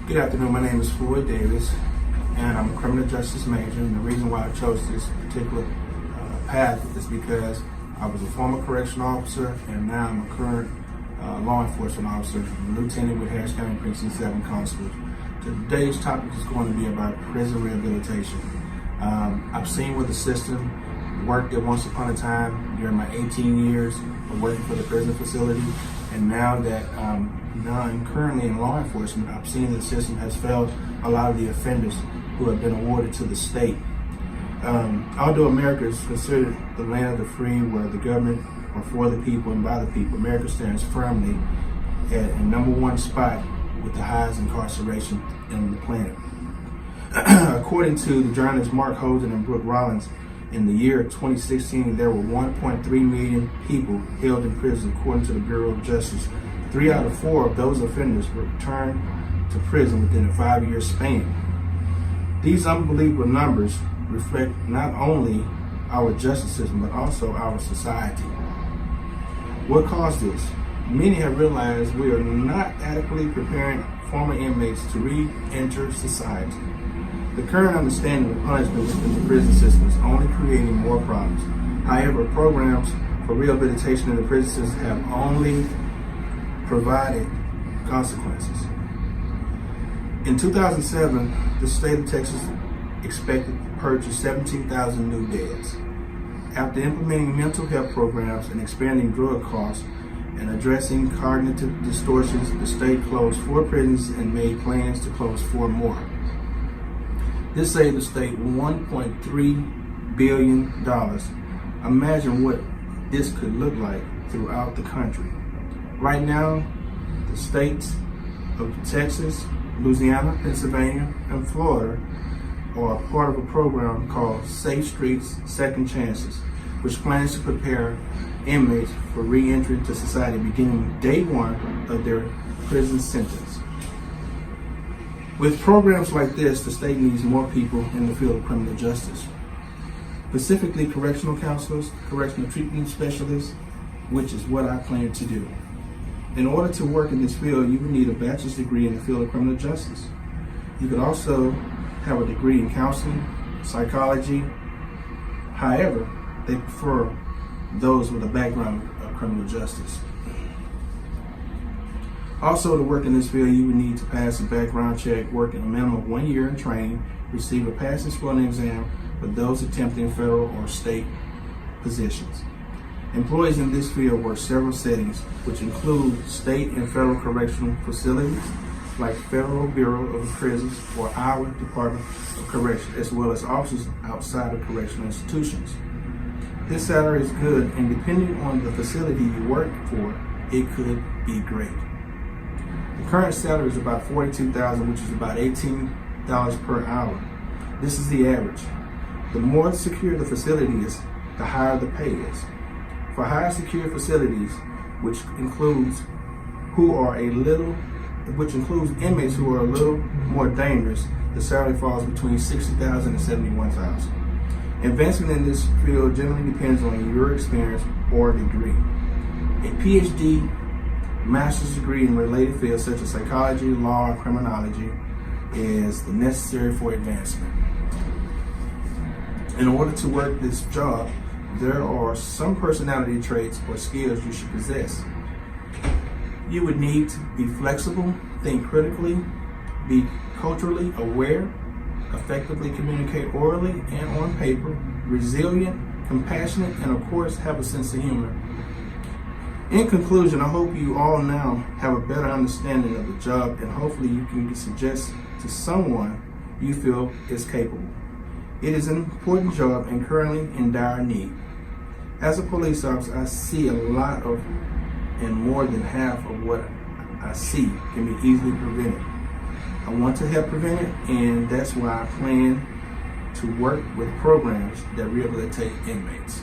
Good afternoon, my name is Floyd Davis, and I'm a criminal justice major, and the reason why I chose this particular path is because I was a former correctional officer, and now I'm a current law enforcement officer, lieutenant with Harris County Precinct 7 Constables. Today's topic is going to be about prison rehabilitation. I've seen where the system worked at once upon a time during my 18 years of working for the prison facility, and now that I'm currently in law enforcement, I've seen the system has failed a lot of the offenders who have been awarded to the state. Although America is considered the land of the free, where the government are for the people and by the people, America stands firmly at a #1 spot with the highest incarceration on the planet. According to the journalists Mark Hosen and Brooke Rollins, in the year 2016, there were 1.3 million people held in prison, according to the Bureau of Justice. 3 out of 4 of those offenders were returned to prison within a 5-year span. These unbelievable numbers reflect not only our justice system, but also our society. What caused this? Many have realized we are not adequately preparing former inmates to re-enter society. The current understanding of punishment within the prison system is only creating more problems. However, programs for rehabilitation in the prison system have only provided consequences. In 2007, the state of Texas expected to purchase 17,000 new beds. After implementing mental health programs and expanding drug costs and addressing cognitive distortions, the state closed 4 prisons and made plans to close 4 more. This saved the state $1.3 billion. Imagine what this could look like throughout the country. Right now, the states of Texas, Louisiana, Pennsylvania, and Florida are part of a program called Safe Streets, Second Chances, which plans to prepare inmates for re-entry to society beginning day 1 of their prison sentence. With programs like this, the state needs more people in the field of criminal justice, specifically correctional counselors, correctional treatment specialists, which is what I plan to do. In order to work in this field, you would need a bachelor's degree in the field of criminal justice. You could also have a degree in counseling, psychology. However, they prefer those with a background of criminal justice. Also, to work in this field, you would need to pass a background check, work in a minimum of 1 year in training, receive a passing scoring exam for those attempting federal or state positions. Employees in this field work several settings, which include state and federal correctional facilities, like Federal Bureau of Prisons or our Department of Correction, as well as offices outside of correctional institutions. This salary is good, and depending on the facility you work for, it could be great. The current salary is about $42,000, which is about $18 per hour. This is the average. The more secure the facility is, the higher the pay is. For higher secure facilities, which includes inmates who are a little more dangerous, the salary falls between $60,000 and $71,000. Advancement in this field generally depends on your experience or degree. A PhD, master's degree in related fields such as psychology, law, and criminology is necessary for advancement. In order to work this job, there are some personality traits or skills you should possess. You would need to be flexible, think critically, be culturally aware, effectively communicate orally and on paper, resilient, compassionate, and of course have a sense of humor. In conclusion, I hope you all now have a better understanding of the job, and hopefully you can suggest to someone you feel is capable. It is an important job and currently in dire need. As a police officer, I see a lot of, and more than half of what I see can be easily prevented. I want to help prevent it, and that's why I plan to work with programs that rehabilitate inmates.